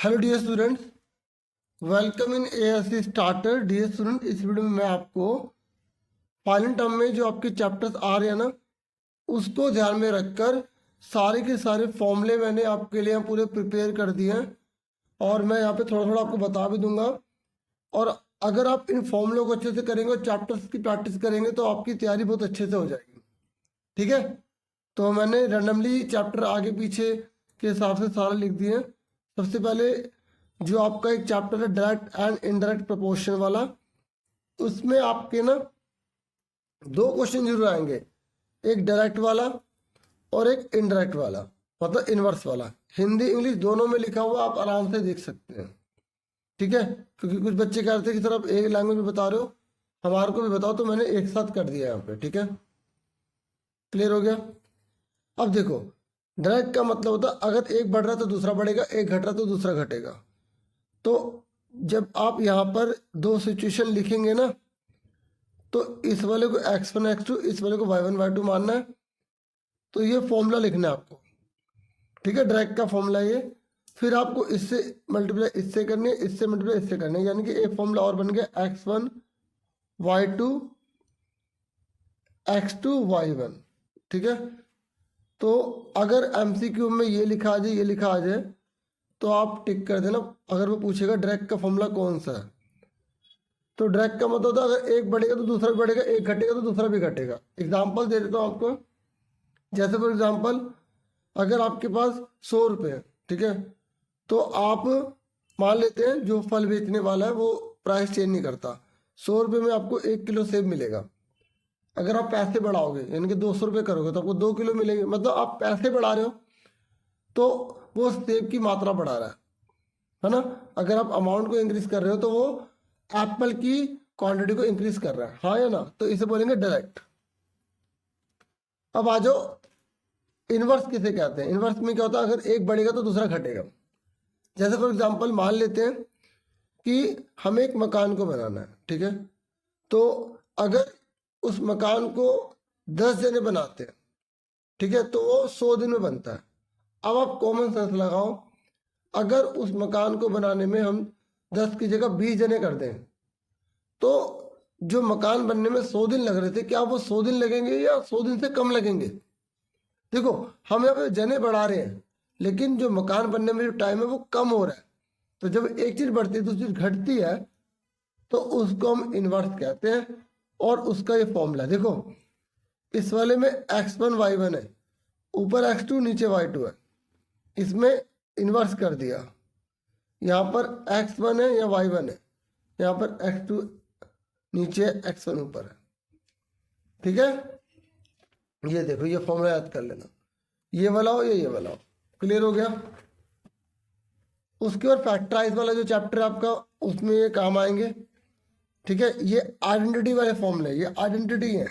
Hello dear students, welcome in ASC starter. Dear student, इस video में मैं आपको फाइनल टर्म में जो आपके चैप्टर्स आ रहे हैं ना, उसको ध्यान में रखकर सारे के सारे फॉर्मूले मैंने आपके लिए यहाँ पूरे प्रिपेयर कर दिए हैं और मैं यहाँ पे थोड़ा थोड़ा आपको बता भी दूंगा। और अगर आप इन फॉर्मूलों को अच्छे से करेंगे और चैप्टर्स की प्रैक्टिस करेंगे तो आपकी तैयारी बहुत अच्छे से हो जाएगी। ठीक है, तो मैंने रैंडमली चैप्टर आगे पीछे के हिसाब से सारा लिख दिए हैं। सबसे पहले जो आपका एक चैप्टर है डायरेक्ट एंड इनडायरेक्ट प्रोपोर्शन वाला, उसमें आपके ना दो क्वेश्चन जरूर आएंगे, एक डायरेक्ट वाला और एक इनडायरेक्ट वाला, मतलब इनवर्स वाला। हिंदी इंग्लिश दोनों में लिखा हुआ, आप आराम से देख सकते हैं। ठीक है, क्योंकि कुछ बच्चे कह रहे थे कि सर आप एक लैंग्वेज में बता रहे हो, हमारे को भी बताओ, तो मैंने एक साथ कर दिया यहाँ पे। ठीक है, क्लियर हो गया। अब देखो, डायरेक्ट का मतलब होता है अगर एक बढ़ रहा है तो दूसरा बढ़ेगा, एक घट रहा है तो दूसरा घटेगा। तो जब आप यहाँ पर दो सिचुएशन लिखेंगे ना, तो इस वाले को x1 x2, इस वाले को y1 y2 मानना है। तो ये फॉर्मूला लिखना है आपको। ठीक है, डायरेक्ट का फॉर्मूला ये। फिर आपको इससे मल्टीप्लाई इससे करनी है, इससे मल्टीप्लाई इससे करनी है, यानी कि एक फॉर्मूला और बन गया x1 y2 x2 y1। ठीक है, तो अगर MCQ में ये लिखा आ जाए, ये लिखा आ जाए, तो आप टिक कर देना। अगर वो पूछेगा डायरेक्ट का फॉर्मूला कौन सा है, तो डायरेक्ट का मतलब होता है अगर एक बढ़ेगा तो दूसरा भी बढ़ेगा, एक घटेगा तो दूसरा भी घटेगा। एग्जाम्पल दे देता हूँ आपको। जैसे फॉर एग्जाम्पल, अगर आपके पास 100 रुपये है, ठीक है, तो आप मान लेते हैं जो फल बेचने वाला है वो प्राइस चेंज नहीं करता। 100 रुपये में आपको 1 किलो सेब मिलेगा। अगर आप पैसे बढ़ाओगे यानी कि 200 रुपये करोगे तो आपको 2 किलो मिलेंगे। मतलब आप पैसे बढ़ा रहे हो तो वो सेब की मात्रा बढ़ा रहा है ना। अगर आप अमाउंट को इंक्रीज कर रहे हो तो वो एप्पल की क्वांटिटी को इंक्रीज कर रहा है, हाँ या ना। तो इसे बोलेंगे डायरेक्ट। अब आ जाओ, इनवर्स किसे कहते हैं। इनवर्स में क्या होता है, अगर एक बढ़ेगा तो दूसरा घटेगा। जैसे फॉर एग्जांपल मान लेते हैं कि हमें एक मकान को बनाना है, ठीक है, तो अगर उस मकान को 10 जने बनाते हैं, ठीक है, तो वो 100 दिन में बनता है। अब आप कॉमन सेंस लगाओ, अगर उस मकान को बनाने में हम 10 की जगह 20 जने कर दें, तो जो मकान बनने में 100 दिन लग रहे थे, क्या वो 100 दिन लगेंगे या 100 दिन से कम लगेंगे। देखो, हम यहाँ पे जने बढ़ा रहे हैं, लेकिन जो मकान बनने में जो टाइम है वो कम हो रहा है। तो जब एक चीज बढ़ती है दूसरी चीज घटती है, तो उसको हम इनवर्स कहते हैं। और उसका ये फॉर्मूला देखो, इस वाले में x1 y1 है, ऊपर x2 नीचे y2 है, इसमें इन्वर्स कर दिया। यहाँ पर x1 है या y1 है, यहाँ पर x2 नीचे x1 ऊपर है। ठीक है, ये देखो, ये फॉर्मूला याद कर लेना, ये वाला हो या ये वाला हो। क्लियर हो गया। उसके बाद फैक्टराइज वाला जो चैप्टर आपका, उसमें ये काम आएंगे। ठीक है, ये आइडेंटिटी वाले फॉर्मूले, ये आइडेंटिटी है।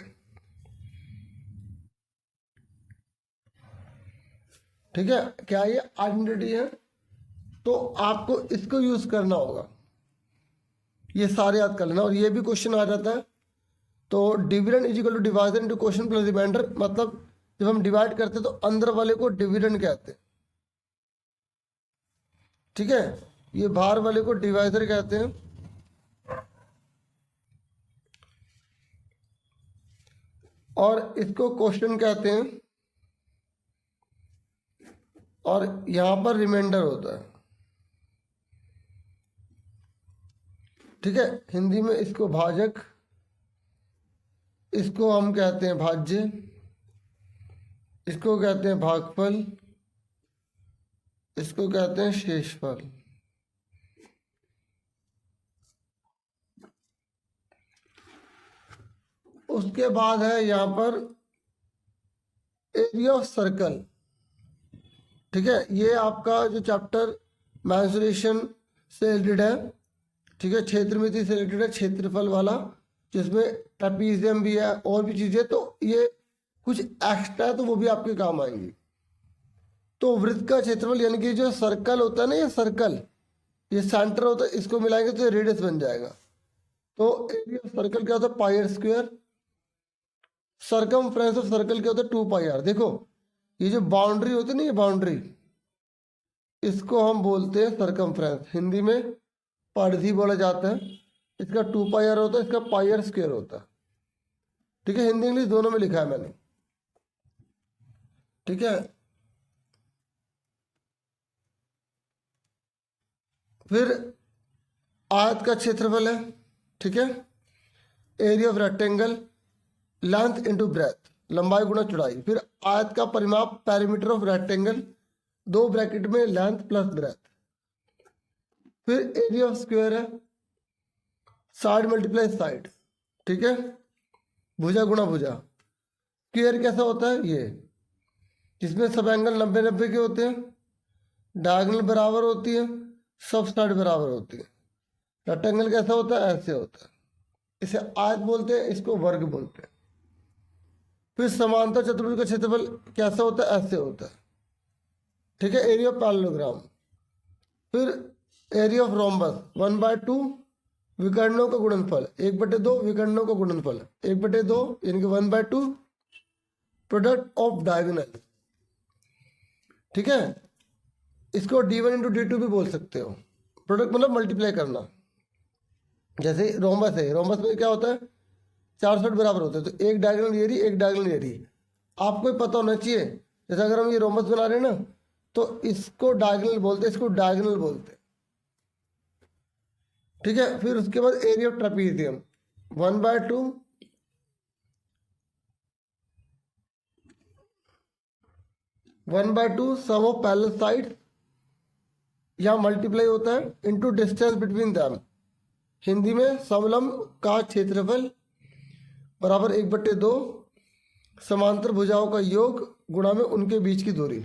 ठीक है, क्या ये आइडेंटिटी है, तो आपको इसको यूज करना होगा। ये सारे याद कर लेना। और ये भी क्वेश्चन आ जाता है। तो dividend is equal to division into question plus remainder, मतलब जब हम डिवाइड करते हैं तो अंदर वाले को डिविडेंड कहते हैं। ठीक है, ये बाहर वाले को डिवाइजर कहते हैं। और इसको क्वेश्चन कहते हैं, और यहां पर रिमाइंडर होता है। ठीक है, हिंदी में इसको भाजक, इसको हम कहते हैं भाज्य, इसको कहते हैं भागफल, इसको कहते हैं शेषफल। उसके बाद है यहाँ पर एरिया ऑफ सर्कल। ठीक है, ये आपका जो चैप्टर मेंसुरेशन से रिलेटेड है, ठीक है, क्षेत्रमिति से रिलेटेड है, क्षेत्रफल वाला, जिसमें ट्रेपीजियम भी है और भी चीजें। तो ये कुछ एक्स्ट्रा है तो वो भी आपके काम आएंगी। तो वृत्त का क्षेत्रफल यानी कि जो सर्कल होता है ना, ये सर्कल, ये सेंटर होता है, इसको मिलाएंगे तो ये रेडियस बन जाएगा। तो एरिया ऑफ सर्कल क्या होता है, pi r square. Circumference of circle क्या होता है, 2 पाई आर। देखो, ये जो बाउंड्री होती है ना, ये बाउंड्री, इसको हम बोलते हैं सरकमफ्रेंस, हिंदी में परिधि बोला जाता है। इसका 2πr होता है, इसका πr स्क्वायर होता है। ठीक है, हिंदी इंग्लिश दोनों में लिखा है मैंने। ठीक है, फिर आयत का क्षेत्रफल है। ठीक है, area of rectangle, length into breadth, लंबाई गुणा चौड़ाई। फिर आयत का परिमाप, पेरीमीटर ऑफ रेक्टेंगल, 2 ब्रैकेट में लेंथ प्लस ब्रेथ। फिर एरिया ऑफ स्क्वायर है, साइड मल्टीप्लाई साइड। ठीक है, भुजा गुणा भुजा। स्क्वायर कैसा होता है, ये जिसमें सब एंगल 90-90 के होते हैं, डायगोनल बराबर होती है, सब साइड बराबर होती है। रेक्टेंगल कैसा होता है, ऐसे होता है। इसे आयत बोलते हैं, इसको वर्ग बोलते हैं। फिर समांतर चतुर्भुज का क्षेत्रफल कैसा होता है, ऐसे होता है। ठीक है, एरिया ऑफ पैरेललोग्राम। फिर एरिया ऑफ रोम्बस, 1/2 विकर्णों का गुणनफल, 1/2 विकर्णों का गुणनफल, 1/2 यानी कि 1/2 प्रोडक्ट ऑफ डायगोनल। ठीक है, इसको d1 इंटू d2 भी बोल सकते हो। प्रोडक्ट मतलब मल्टीप्लाई करना। जैसे रोम्बस है, रोम्बस में क्या होता है, 4 साइड बराबर होते हैं, तो एक डायगोनल ये रही, एक डायगोनल ये रही। आपको पता होना चाहिए, जैसे अगर हम ये रोम्बस बना रहे हैं ना, तो इसको डायगोनल बोलते हैं, इसको डायगोनल बोलते हैं। ठीक है, फिर उसके बाद area of trapezium, 1/2 1/2 sum of parallel side, यहाँ मल्टीप्लाई होता है, into distance between them. Hindi में समलंब का क्षेत्रफल बराबर 1/2 समांतर भुजाओं का योग गुणा में उनके बीच की दूरी।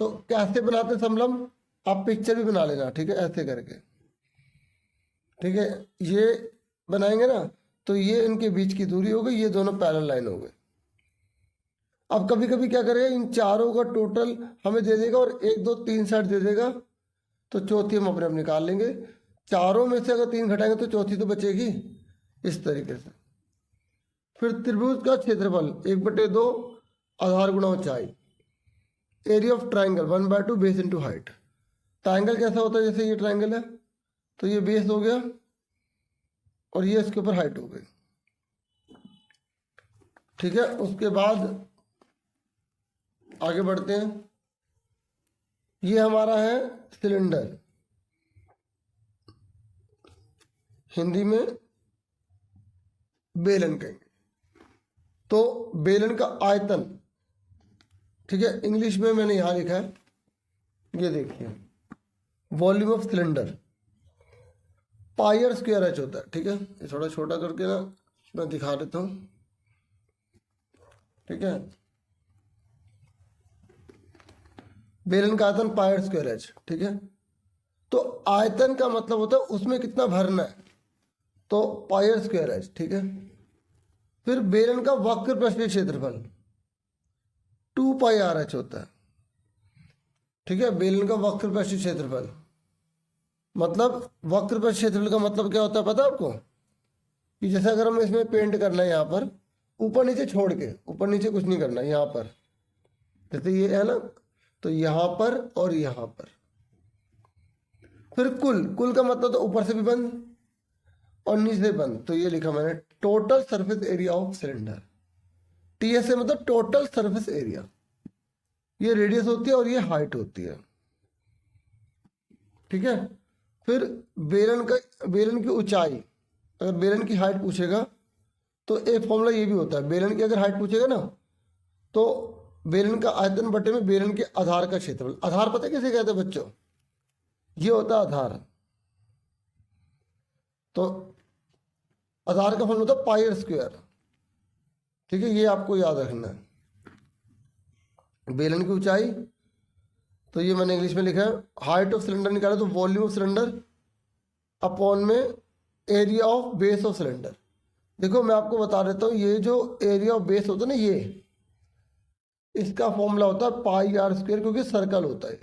तो कैसे बनाते हैं समलंब, आप पिक्चर भी बना लेना। ठीक है, ऐसे करके। ठीक है, ये बनाएंगे ना, तो ये इनके बीच की दूरी हो गई, ये दोनों पैरेलल लाइन हो गए। अब कभी कभी क्या करेगा, इन चारों का टोटल हमें दे देगा और 1 2 3 साइड दे देगा, तो चौथी हम अपने आप निकाल लेंगे। चारों में से अगर 3 घटाएंगे तो चौथी तो बचेगी, इस तरीके से। फिर त्रिभुज का क्षेत्रफल 1/2 आधार गुणा ऊंचाई। Area of triangle 1/2 base into height. Triangle कैसा होता है, जैसे ये ट्राइंगल है, तो ये बेस हो गया और ये इसके ऊपर हाइट हो गई। ठीक है, उसके बाद आगे बढ़ते हैं। ये हमारा है सिलेंडर, हिंदी में बेलन कहेंगे। तो बेलन का आयतन, ठीक है, इंग्लिश में मैंने यहां लिखा है, ये देखिए, volume of cylinder pier square H होता है। ठीक है, ये थोड़ा छोटा करके ना मैं दिखा देता हूं। ठीक है, बेलन का आयतन पायर स्क्वायर एच। ठीक है, तो आयतन का मतलब होता है उसमें कितना भरना है, तो पायर स्क्वायर एच। ठीक है, फिर बेलन का वक्र पृष्ठीय क्षेत्रफल 2πr(h) होता है। ठीक है, बेलन का वक्र पृष्ठीय क्षेत्रफल, मतलब वक्र पृष्ठीय क्षेत्रफल का मतलब क्या होता है पता है आपको, कि जैसे अगर हमें इसमें पेंट करना है, यहाँ पर ऊपर नीचे छोड़ के, ऊपर नीचे कुछ नहीं करना है, यहाँ पर जैसे ये है ना, तो यहाँ पर और यहाँ पर। फिर कुल का मतलब तो ऊपर से भी बंद और नीचे से बंद, तो ये लिखा मैंने, total surface area of cylinder. TS से मतलब टोटल सरफेस एरिया, ये रेडियस होती है और ये हाइट होती है। ठीक है, फिर बेलन की ऊंचाई, अगर बेलन की हाइट पूछेगा तो एक फॉर्मूला ये भी होता है, बेलन की अगर हाइट पूछेगा ना, तो बेलन का आयतन बटे में बेलन के आधार का क्षेत्रफल। आधार पता है किसे कहते हैं बच्चों, ये होता है आधार। तो आधार का फॉर्मूला होता है पायर स्क्वायर। ठीक है, ये आपको याद रखना है। बेलन की ऊंचाई, तो ये मैंने इंग्लिश में लिखा है, हाइट ऑफ सिलेंडर निकाला तो वॉल्यूम ऑफ सिलेंडर अपॉन में area of base of cylinder. देखो मैं आपको बता देता हूँ, ये जो एरिया ऑफ बेस होता है ना, ये इसका फॉर्मूला होता है πr², क्योंकि सर्कल होता है।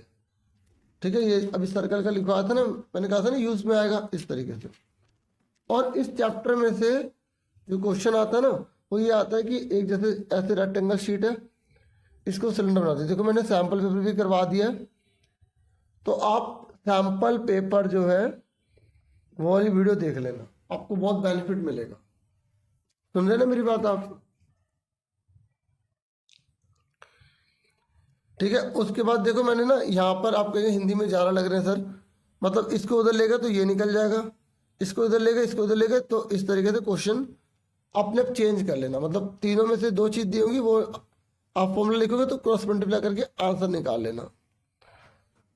ठीक है, ये अभी सर्कल का लिखा था ना, मैंने कहा था ना यूज में आएगा इस तरीके से। और इस चैप्टर में से जो क्वेश्चन आता है ना, वो ये आता है कि एक जैसे ऐसे रेक्टेंगल शीट है, इसको सिलेंडर बना दिया। देखो मैंने सैंपल पेपर भी करवा दिया है, तो आप सैंपल पेपर जो है वो वाली वीडियो देख लेना, आपको बहुत बेनिफिट मिलेगा। सुन रहे ना मेरी बात आप? ठीक है। उसके बाद देखो मैंने ना यहाँ पर आप कहेंगे हिंदी में ज़्यादा लग रहे हैं सर, मतलब इसको उधर लेगा तो ये निकल जाएगा, इसको इधर लेगा, इसको उधर लेगा, तो इस तरीके से क्वेश्चन अपने आप चेंज कर लेना। मतलब तीनों में से दो चीज़ दी होंगी, वो आप फॉर्मूला लिखोगे तो क्रॉस मल्टीप्लाई करके आंसर निकाल लेना।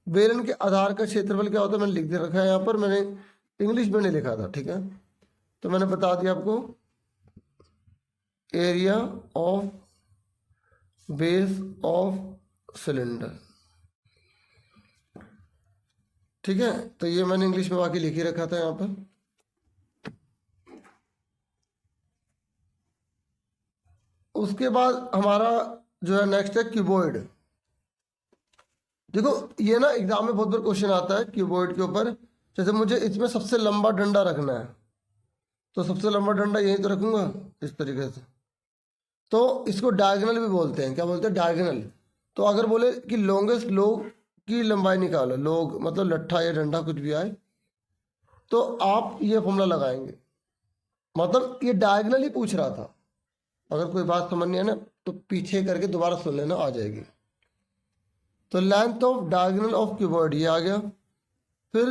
बेलन के आधार का क्षेत्रफल क्या होता है मैंने लिख दे रखा है यहाँ पर, मैंने इंग्लिश में नहीं लिखा था, ठीक है, तो मैंने बता दिया आपको। Area of base of cylinder, ठीक है, तो ये मैंने इंग्लिश में बाकी लिख ही रखा था यहाँ पर। उसके बाद हमारा जो है नेक्स्ट है क्यूबॉइड। देखो ये ना एग्जाम में बहुत बार क्वेश्चन आता है क्यूबॉइड के ऊपर। जैसे मुझे इसमें सबसे लंबा डंडा रखना है, तो सबसे लंबा डंडा यहीं तो रखूंगा इस तरीके से, तो इसको डायगोनल भी बोलते हैं। क्या बोलते हैं? डायगोनल। तो अगर बोले कि लॉन्गेस्ट लोग की लंबाई निकालो, लोग मतलब लट्ठा या डंडा कुछ भी आए, तो आप ये फॉर्मूला लगाएंगे। मतलब ये डायगोनल ही पूछ रहा था, अगर कोई बात समझ नहीं है ना तो पीछे करके दोबारा सुन लेना, आ जाएगी। तो length of diagonal of cuboid ये आ गया। फिर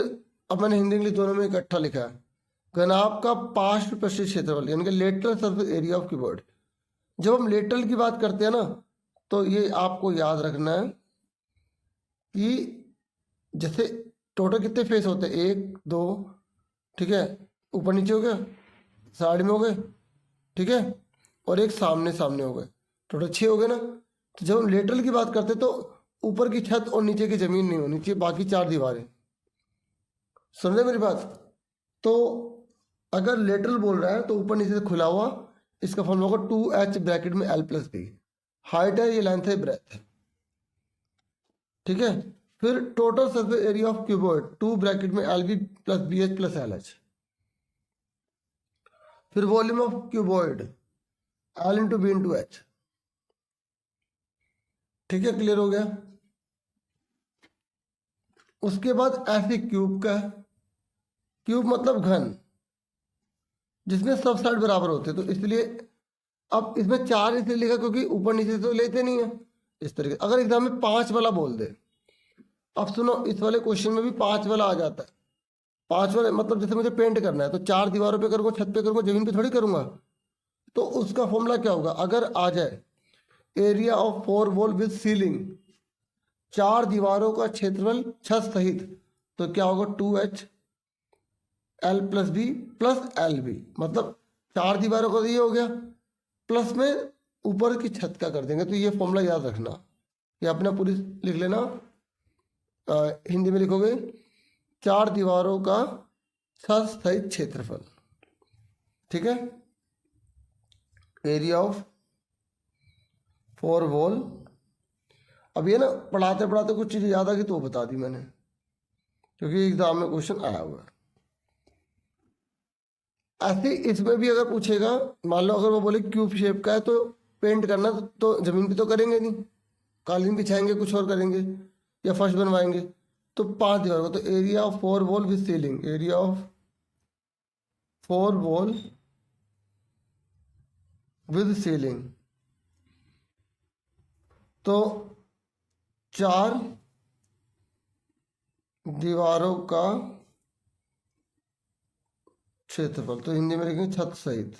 अब मैंने हिंदी इंग्लिश दोनों में इकट्ठा लिखा है, घनाभ का पार्श्व पृष्ठीय क्षेत्रफल यानी कि lateral surface area of cuboid. जब हम लेटरल की बात करते हैं ना, तो ये आपको याद रखना है कि जैसे टोटल कितने फेस होते हैं, 1 2, ठीक है, ऊपर नीचे हो गया, साइड में हो गए, ठीक है, और एक सामने सामने हो गए, टोटल 6 हो गए ना। तो जब हम लेटरल की बात करते हैं तो ऊपर की छत और नीचे की जमीन नहीं होनी चाहिए, बाकी 4 दीवारें। समझे मेरी बात? तो अगर लेटरल बोल रहा है तो ऊपर नीचे से खुला हुआ, इसका फॉर्मूला होगा 2h ब्रैकेट में l प्लस बी। हाइट है, ये लेंथ है, ब्रेथ है, ठीक है। फिर total surface area of cuboid 2 bracket में L B plus B H plus L H. फिर volume of cuboid L into B into H, ठीक है, क्लियर हो गया। उसके बाद ऐसे क्यूब का है, क्यूब मतलब घन जिसमें सब साइड बराबर होते हैं, तो इसलिए अब इसमें 4 इसलिए लिखा क्योंकि ऊपर नीचे तो लेते नहीं है इस तरीके। अगर एग्जाम में 5 वाला बोल दे, अब सुनो इस वाले क्वेश्चन में भी 5 वाला आ जाता है। 5 वाले मतलब जैसे मुझे पेंट करना है तो 4 दीवारों पे करूँगा, छत पे करूँगा, जमीन पे थोड़ी करूँगा। तो उसका फॉर्मूला क्या होगा? अगर आ जाए area of 4 wall with ceiling, 4 दीवारों का क्षेत्रफल छत सहित, तो क्या होगा? 2h L plus B plus L B, मतलब 4 दीवारों का तो ये हो गया, प्लस में ऊपर की छत का कर देंगे। तो ये फॉर्मूला याद रखना, ये अपना पूरी लिख लेना। हिंदी में लिखोगे 4 दीवारों का छत सहित क्षेत्रफल, ठीक है, एरिया ऑफ 4 वॉल। अब ये ना पढ़ाते पढ़ाते कुछ चीज़ें याद आ गई तो बता दी मैंने, क्योंकि एग्जाम में क्वेश्चन आया हुआ है। ऐसे इसमें भी अगर पूछेगा, मान लो अगर वो बोले क्यूब शेप का है तो पेंट करना तो जमीन पे तो करेंगे नहीं, कालीन बिछाएंगे, कुछ और करेंगे या फर्श बनवाएंगे, तो 5 दीवार को, तो area of 4 wall with ceiling, area of 4 wall with ceiling, तो 4 दीवारों का क्षेत्रफल, तो हिंदी में लिखेंगे छत सहित,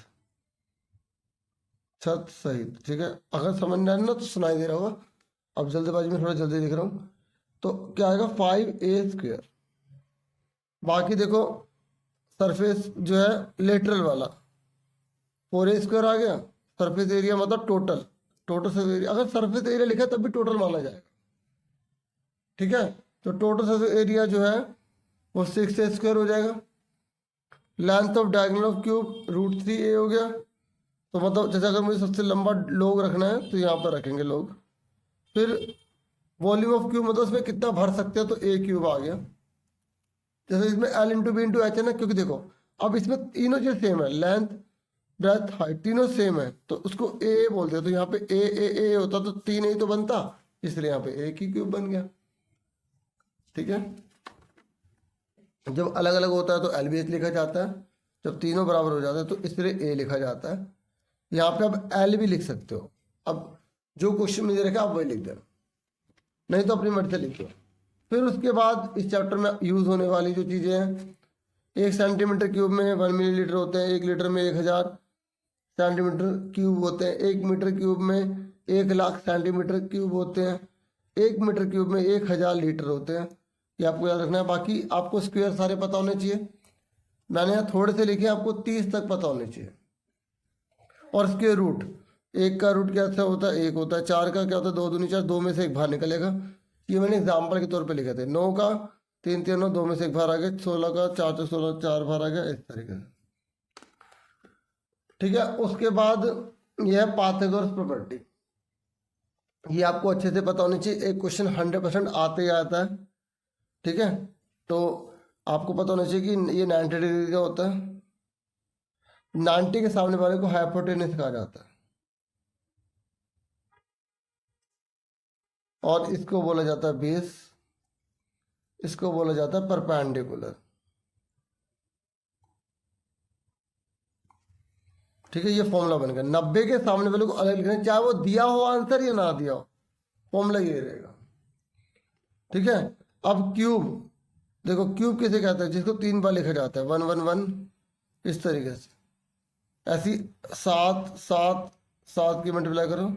छत सहित, ठीक है। अगर समझ में आए ना तो सुनाई दे रहा होगा, अब जल्दबाजी में थोड़ा जल्दी लिख रहा हूँ। तो क्या आएगा? 5a²। बाकी देखो सरफेस जो है लेटरल वाला 4a² आ गया। सरफेस एरिया मतलब टोटल, टोटल सरफेस एरिया, अगर सरफेस एरिया लिखा है तब भी टोटल माना जाएगा, ठीक है। तो टोटल सरफेस एरिया जो है वो 6a² हो जाएगा। Length of diagonal of cube √3a हो गया। तो मतलब जैसे अगर मुझे सबसे लंबा लोग रखना है तो यहाँ पर रखेंगे लोग। फिर वॉल्यूम ऑफ क्यूब मतलब उसमें कितना भर सकते हैं, तो a³ आ गया। जैसे इसमें l into B into H है ना, क्योंकि देखो अब इसमें तीनों चीज़ सेम है, लेंथ ब्रेथ हाइट तीनों सेम है, तो उसको a बोलते हैं। तो यहाँ पे a होता तो 3a ही तो बनता, इसलिए यहाँ पे a की क्यूब बन गया, ठीक है। जब अलग अलग होता है तो LBH लिखा जाता है, जब तीनों बराबर हो जाता है तो इस तरह A लिखा जाता है। यहाँ पे आप L भी लिख सकते हो। अब जो क्वेश्चन में दे रखा आप वही लिख देना, नहीं तो अपनी मर्जी से लिखो। फिर उसके बाद इस चैप्टर में यूज होने वाली जो चीज़ें हैं, 1 सेंटीमीटर क्यूब में 1 मिलीलीटर होते हैं, 1 लीटर में 1000 सेंटीमीटर क्यूब होते हैं, 1 मीटर क्यूब में 1,00,000 सेंटीमीटर क्यूब होते हैं, 1 मीटर क्यूब में 1000 लीटर होते हैं। ये आपको याद रखना है। बाकी आपको स्क्वायर सारे पता होने चाहिए। मैंने यहाँ थोड़े से लिखे, आपको 30 तक पता होने चाहिए। और स्क्वायर रूट, 1 का रूट कैसे होता है, 1 होता है। 4 का क्या होता है, 2 दूनी 4, 2 में से 1 बाहर निकलेगा। ये मैंने एग्जाम्पल के तौर पे लिखे थे। 9 का 3 3 9, 2 में से 1 बाहर आ गया। 16 का 4 4 16, 4 बाहर आ गया, इस तरीके से। ठीक है। उसके बाद यह है पाइथागोरस प्रॉपर्टी। ये आपको अच्छे से पता होनी चाहिए। एक क्वेश्चन 100% आते ही आता है। ठीक है, तो आपको पता होना चाहिए कि ये 90 डिग्री का होता है। 90 के सामने वाले को हाइपोटेनस कहा जाता है, और इसको बोला जाता है बेस, इसको बोला जाता है परपेंडिकुलर। ठीक है, ये फॉर्मूला बन गया। 90 के सामने वाले को अलग लिखना है, चाहे वो दिया हो आंसर या ना दिया हो, फॉर्मूला ये रहेगा। ठीक है। अब क्यूब देखो, क्यूब किसे कहते हैं, जिसको 3 बार लिखा जाता है, 1 1 1, इस तरीके से। ऐसी 7 7 7 की मल्टीप्लाई करो।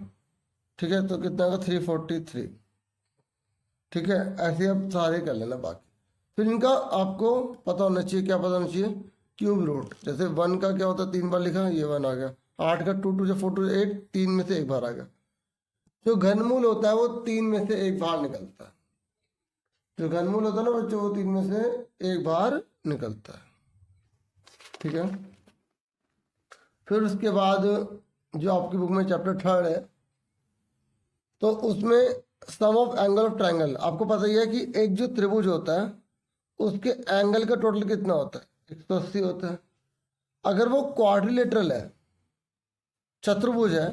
ठीक है, तो कितना होगा, 343। ठीक है, ऐसे आप सारे कर लेना। बाकी फिर इनका आपको पता होना चाहिए, क्या पता होना चाहिए, क्यूब रूट। जैसे 1 का क्या होता है, 3 बार लिखा, ये 1 आ गया। 8 का 2 2 जो 4 2 8, 3 में से 1 बाहर आ गया। जो घनमूल होता है वो 3 में से 1 बाहर निकलता है। जो घनमूल होता है ना बच्चों, वो 3 में से 1 बाहर निकलता है। ठीक है। फिर उसके बाद जो आपकी बुक में चैप्टर 3 है, तो उसमें सम ऑफ एंगल ऑफ ट्रायंगल। आपको पता ही है कि एक जो त्रिभुज होता है उसके एंगल का टोटल कितना होता है, 180 होता है। अगर वो क्वाड्रिलेटरल है, चतुर्भुज है,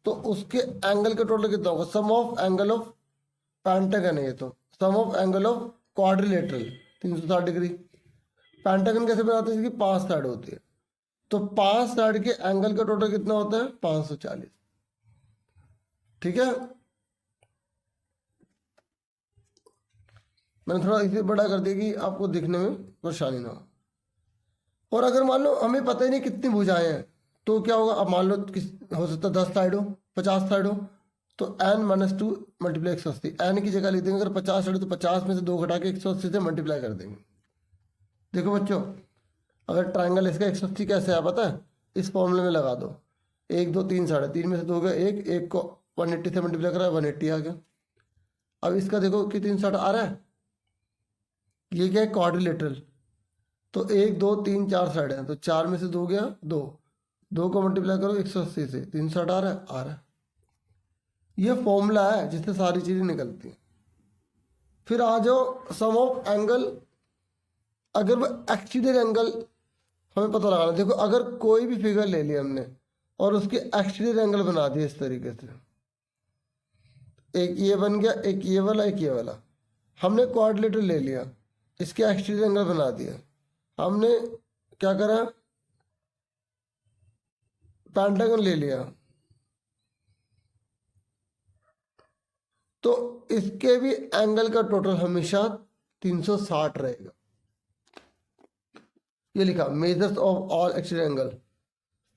तो उसके एंगल का टोटल कितना होगा, sum of angle of pentagon है ये, तो sum of angle of quadrilateral 360 degree. Pentagon कैसे बनाते हैं, इसकी 5 साइड होती है, तो 5 साइड के एंगल का टोटल कितना होता है, 540। ठीक है, मैंने थोड़ा इसे बड़ा कर दिया कि आपको दिखने में परेशानी ना हो। और अगर मान लो हमें पता ही नहीं कितनी भुजाएं हैं, तो क्या होगा, अब मान लो हो सकता है 10 साइड हो, 50 साइड हो, तो n-2 मल्टीप्लाई 180। एन की जगह लिख देंगे। अगर 50 साइड तो 50 में से 2 घटा के 180 से मल्टीप्लाई कर देंगे। देखो बच्चों, अगर ट्राइंगल इसका 180 कैसे है पता है, इस फॉर्मूले में लगा दो। 1 2 3 साढ़े 3 में से 2 गया, एक को 180 से मल्टीप्लाई करा, 180 आ गया। अब इसका देखो कि 3 साढ़े आ रहा है, ये क्या है, क्वाड्रिलेटरल। तो 1 2 3 4 साइड है, तो 4 में से 2 गया, 2 को मल्टीप्लाई करो 180 से, 3 साइड आ रहा है, आ रहा है। ये फॉर्मूला है जिससे सारी चीजें निकलती हैं। फिर आ जाओ सम ऑफ एंगल। अगर वो एक्सटीरियर एंगल हमें पता लगाना। देखो, अगर कोई भी फिगर ले लिया हमने और उसके एक्सटीरियर एंगल बना दिए इस तरीके से, एक ये बन गया, एक ये वाला, एक ये वाला। हमने क्वाड्रिलेटरल ले लिया, इसके एक्सटीरियर एंगल बना दिया। हमने क्या करा, पेंटागन ले लिया, तो इसके भी एंगल का टोटल हमेशा 360 रहेगा। ये लिखा, measures of all exterior angle,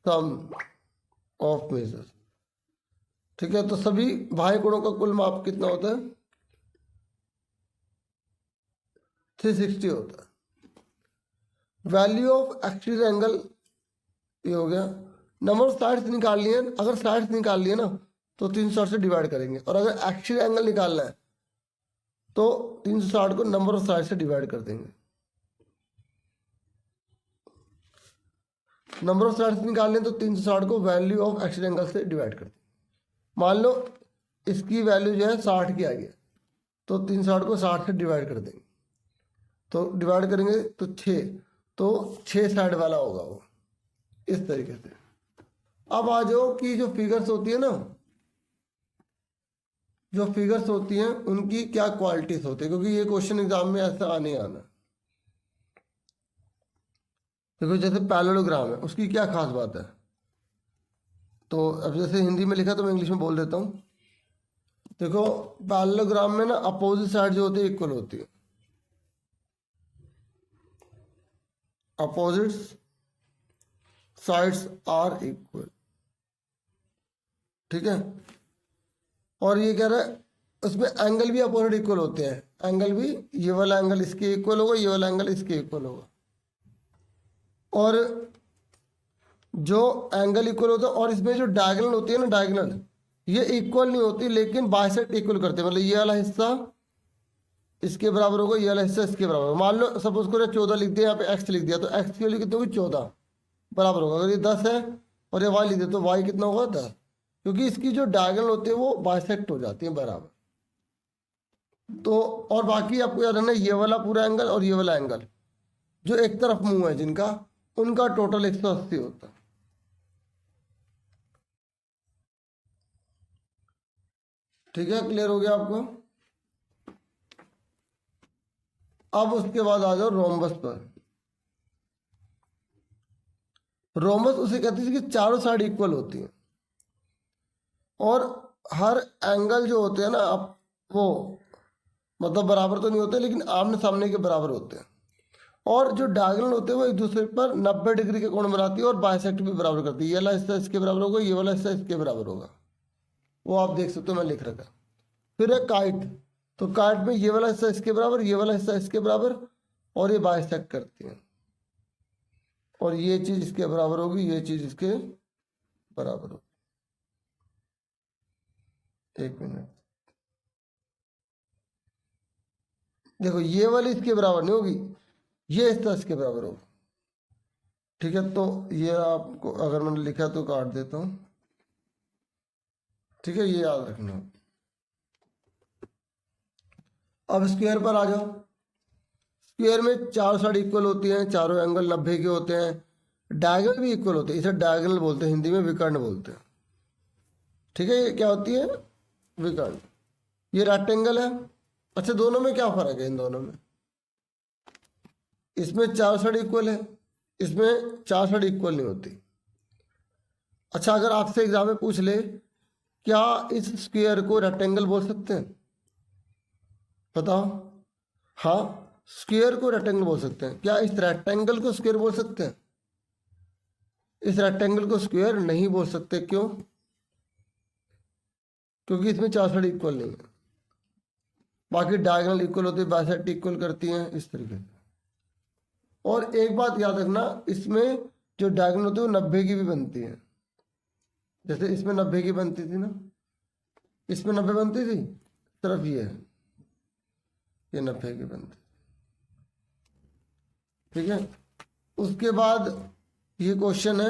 sum of measures. ठीक है, तो सभी बाह्य कोणों का कुल माप कितना होता है, 360 होता है। वैल्यू ऑफ एक्सटीरियर एंगल ये हो गया। नंबर ऑफ साइड्स निकाल लिए। अगर साइड्स निकाल लिए ना तो 360 से डिवाइड करेंगे, और अगर एक्सटीरियर एंगल निकालना है तो 360 को नंबर ऑफ साइड से डिवाइड कर देंगे। नंबर ऑफ साइड्स निकालने तो 360 को वैल्यू ऑफ एक्सटीरियर एंगल से डिवाइड कर देंगे। मान लो इसकी वैल्यू जो है 60 की आ गई, तो 360 को 60 से डिवाइड कर देंगे। तो डिवाइड करेंगे तो 6, तो 6 साइड वाला होगा वो, इस तरीके से। अब आ जाओ कि जो फिगर्स होती है ना, जो फिगर्स होती हैं उनकी क्या क्वालिटीज होती है, क्योंकि ये क्वेश्चन एग्जाम में ऐसा आने आना। देखो जैसे पैरेललोग्राम है, उसकी क्या खास बात है, तो अब जैसे हिंदी में लिखा तो मैं इंग्लिश में बोल देता हूँ। देखो पैरेललोग्राम में ना अपोजिट साइड जो होती है इक्वल होती है, अपोजिट साइड्स आर इक्वल, ठीक है। और ये कह रहा है उसमें एंगल भी अपोजिट इक्वल होते हैं, एंगल भी, ये वाला एंगल इसके इक्वल होगा, ये वाला एंगल इसके इक्वल होगा। और जो एंगल इक्वल होता है, और इसमें जो डायगोनल होती है ना, डायगोनल ये इक्वल नहीं होती, लेकिन बाइसेक्ट इक्वल करते हैं। मतलब ये वाला हिस्सा इसके बराबर होगा, ये वाला हिस्सा इसके बराबर होगा। मान लो सपोज करो 14 लिख दिया, यहाँ पे x लिख दिया, तो x की वैल्यू कितनी होगी, 14 बराबर होगा। अगर ये 10 है और ये y लिख दिया तो y कितना होगा, 10, क्योंकि इसकी जो डायगोनल होती है वो बाइसेक्ट हो जाती है बराबर। तो और बाकी आपको याद रखना, ये वाला पूरा एंगल और ये वाला एंगल जो एक तरफ मुंह है जिनका, उनका टोटल 180 होता है। ठीक है, क्लियर हो गया आपको। अब उसके बाद आ जाओ रोम्बस पर। रोम्बस उसे कहते हैं कि चारों साइड इक्वल होती है, और हर एंगल जो होते हैं ना, आप वो मतलब बराबर तो नहीं होते, लेकिन आमने सामने के बराबर होते हैं। और जो डायगोनल होते हैं वो एक दूसरे पर 90 डिग्री के कोण बनाती है, और बाइसेक्ट भी बराबर करती है। ये वाला हिस्सा इसके बराबर होगा, ये वाला हिस्सा इसके बराबर होगा, वो आप देख सकते हो, मैं लिख रखा। फिर है काइट, तो काइट में ये वाला हिस्सा इसके बराबर, ये वाला हिस्सा इसके बराबर, और ये बाइसेक्ट करती है, और ये चीज इसके बराबर होगी, ये चीज इसके बराबर होगी। एक मिनट, देखो ये वाली इसके बराबर नहीं होगी, ये हिस्सा इसके बराबर होगा। ठीक है, तो ये आपको अगर मैंने लिखा तो काट देता हूं, ठीक है, ये याद रखना। अब स्क्वायर पर आ जाओ। स्क्वायर में चार साइड इक्वल होती हैं, चारों एंगल 90 के होते हैं, डायगोनल भी इक्वल होते हैं, इसे डायगोनल बोलते हैं, हिंदी में विकर्ण बोलते हैं। ठीक है, ये क्या होती है, विकर्ण। ये रेक्टेंगल है। अच्छा, दोनों में क्या फर्क है, इन दोनों में, इसमें चार साइड इक्वल है, इसमें चार साइड इक्वल नहीं होती। अच्छा, अगर आपसे एग्जाम में पूछ ले क्या इस स्क्वायर को रेक्टेंगल बोल सकते हैं, बताओ। हाँ, स्क्वायर को रेक्टेंगल बोल सकते हैं। क्या इस रेक्टेंगल को स्क्वायर बोल सकते हैं, इस रेक्टेंगल को स्क्वायर नहीं बोल सकते, क्यों, क्योंकि इसमें चार साइड इक्वल नहीं है। बाकी डायगोनल इक्वल होती है, बाइसेक्ट इक्वल करती हैं, इस तरीके से। और एक बात याद रखना, इसमें जो डायगोनल होती है वो 90 की भी बनती है। जैसे इसमें 90 की बनती थी ना, इसमें 90 बनती थी, सिर्फ ये 90 की बनती। ठीक है, उसके बाद ये क्वेश्चन है,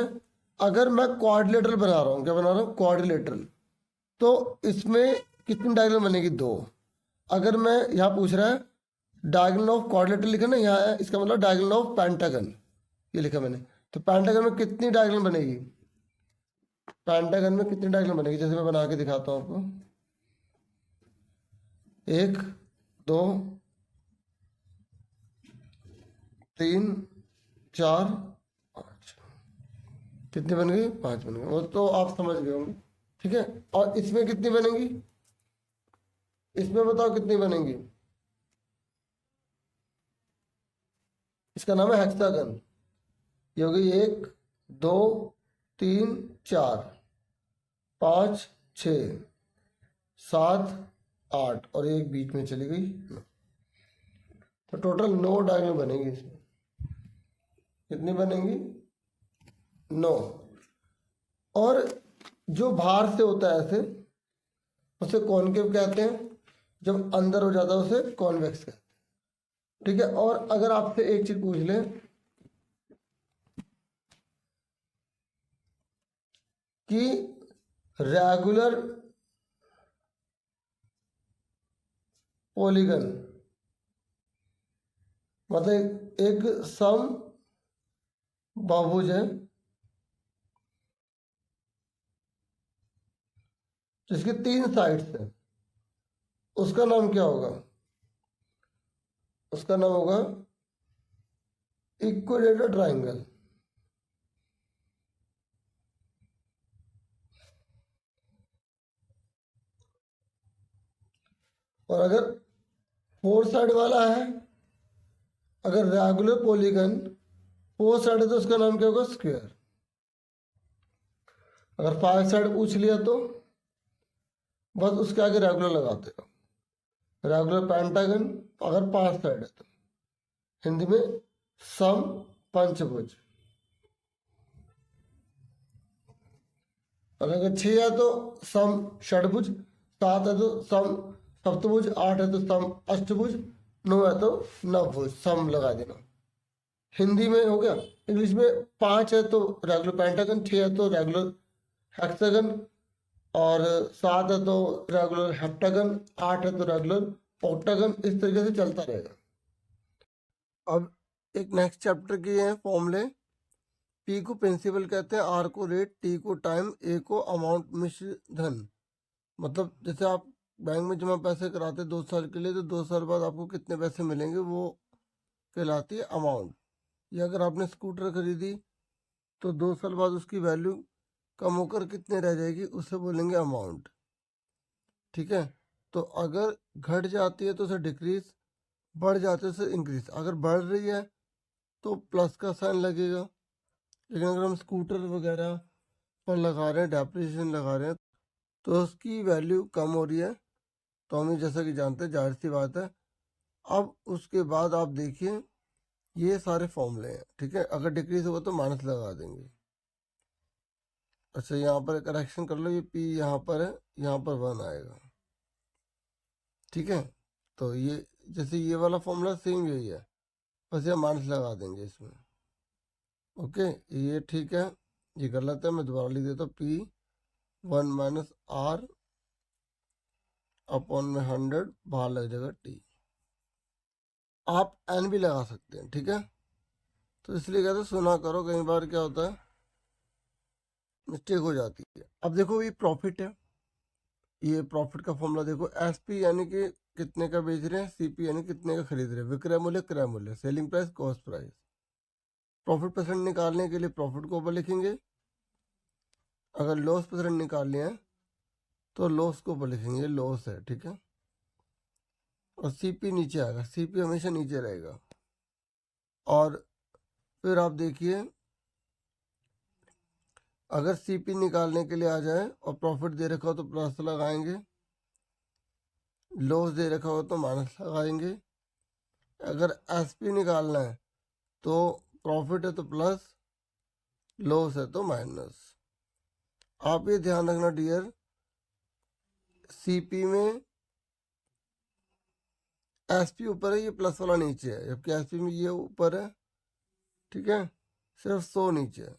अगर मैं क्वाड्रिलेटरल बना रहा हूँ, क्या बना रहा हूँ, क्वाड्रिलेटरल, तो इसमें कितनी डायगोनल बनेगी, 2। अगर मैं यहाँ पूछ रहा है डायगोनल ऑफ क्वाड्रिलेटरल लिखा ना, यहाँ है, इसका मतलब डायगोनल ऑफ पेंटागन, ये लिखा मैंने। तो पेंटागन में कितनी डायगोनल बनेगी, पेंटागन में कितनी डायगोनल बनेगी, जैसे मैं बना के दिखाता हूँ आपको, 1 2 3 4 5, कितनी बन गई, 5 बन गई, वो तो आप समझ गए होंगे। ठीक है, और इसमें कितनी बनेगी, इसमें बताओ कितनी बनेंगी, इसका नाम है हेक्सागन। ये हो गई 1 2 3 4 5 6 7 8, और एक बीच में चली गई, तो टोटल 9 डायगोनल बनेगी इसमें। कितनी बनेंगी, 9। और जो बाहर से होता है ऐसे, उसे कॉनकेव कहते हैं, जब अंदर हो जाता है उसे कॉन्वेक्स कहते हैं। ठीक है, और अगर आपसे एक चीज पूछ ले कि रेगुलर पॉलीगन मतलब एक सम बहुभुज है जिसके 3 साइड्स हैं, उसका नाम क्या होगा? उसका नाम होगा इक्विलेटरल ट्राइंगल। और अगर फोर साइड वाला है, अगर रेगुलर पॉलीगन फोर साइड है तो उसका नाम क्या होगा? स्क्वायर। अगर फाइव साइड पूछ लिया तो बस उसके आगे रेगुलर लगाते हो, रेगुलर पेंटागन। अगर पांच साइड है तो हिंदी में सम पंचभुज। और अगर छह है तो सम षडभुज, सात है तो सम सप्तभुज, आठ है तो सम अष्टभुज, नौ है तो नवभुज। सम लगा देना। हिंदी में हो गया। इंग्लिश में पांच है तो रेगुलर पेंटागन, छह है तो रेगुलर हेक्सागन, और सात है तो रेगुलर हेप्टागन, आठ है तो रेगुलर ऑक्टागन। इस तरीके से चलता रहेगा। अब एक नेक्स्ट चैप्टर की है फॉर्मूले। पी को प्रिंसिपल कहते हैं, आर को रेट, टी को टाइम, ए को अमाउंट मिश्र धन। मतलब जैसे आप बैंक में जमा पैसे कराते 2 साल के लिए, तो 2 साल बाद आपको कितने पैसे मिलेंगे वो कहलाती है अमाउंट। या अगर आपने स्कूटर खरीदी तो 2 साल बाद उसकी वैल्यू कम होकर कितने रह जाएगी, उसे बोलेंगे अमाउंट। ठीक है। तो अगर घट जाती है तो उसे डिक्रीज, बढ़ जाती है उसे इंक्रीज। अगर बढ़ रही है तो प्लस का साइन लगेगा, लेकिन अगर हम स्कूटर वगैरह पर लगा रहे हैं, डेप्रिसिएशन लगा रहे हैं, तो उसकी वैल्यू कम हो रही है। तो हम जैसा कि जानते हैं, जाहिर सी बात है। अब उसके बाद आप देखिए ये सारे फॉर्मूले हैं। ठीक है। अगर डिक्रीज होगा तो माइनस लगा देंगे। अच्छा, यहाँ पर करेक्शन कर लो, ये पी यहाँ पर है, यहाँ पर 1 आएगा। ठीक है। तो ये जैसे ये वाला फॉर्मूला सेम यही है, बस ये माइनस लगा देंगे इसमें। ओके, ये ठीक है। ये गलत है, मैं दोबारा लिख देता हूँ। पी 1 माइनस आर अपॉन में 100, बाहर लग जाएगा टी। आप एन भी लगा सकते हैं। ठीक है। तो इसलिए कहते हैं सुना करो, कई बार क्या होता है मिस्टेक हो जाती है। अब देखो ये प्रॉफिट है, ये प्रॉफिट का फॉर्मूला देखो। एस पी यानी कि कितने का बेच रहे हैं, सीपी यानी कितने का खरीद रहे हैं, विक्रय मूल्य, क्रय मूल्य, selling price, cost price. Profit percent निकालने के लिए प्रॉफिट को ऊपर लिखेंगे, अगर लॉस परसेंट निकालने हैं तो लॉस को ऊपर लिखेंगे, लॉस है। ठीक है। और सीपी नीचे आएगा, सीपी हमेशा नीचे रहेगा। और फिर आप देखिए, अगर सीपी निकालने के लिए आ जाए और प्रॉफिट दे रखा हो तो प्लस लगाएंगे, लॉस दे रखा हो तो माइनस लगाएंगे। अगर एसपी निकालना है तो प्रॉफिट है तो प्लस, लॉस है तो माइनस। आप ये ध्यान रखना डियर, सीपी में एसपी ऊपर है, ये प्लस वाला नीचे है, जबकि एसपी में ये ऊपर है। ठीक है। सिर्फ 100 नीचे है।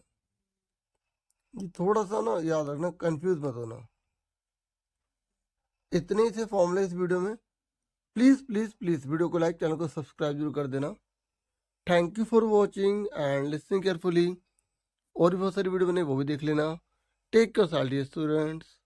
ये थोड़ा सा ना याद रखना, कंफ्यूज मत होना। इतने ही थे फॉर्मूले इस वीडियो में। प्लीज प्लीज प्लीज वीडियो को लाइक, चैनल को सब्सक्राइब जरूर कर देना। Thank you for watching and listening carefully. और भी बहुत सारी वीडियो बने, वो भी देख लेना। Take care all dear students.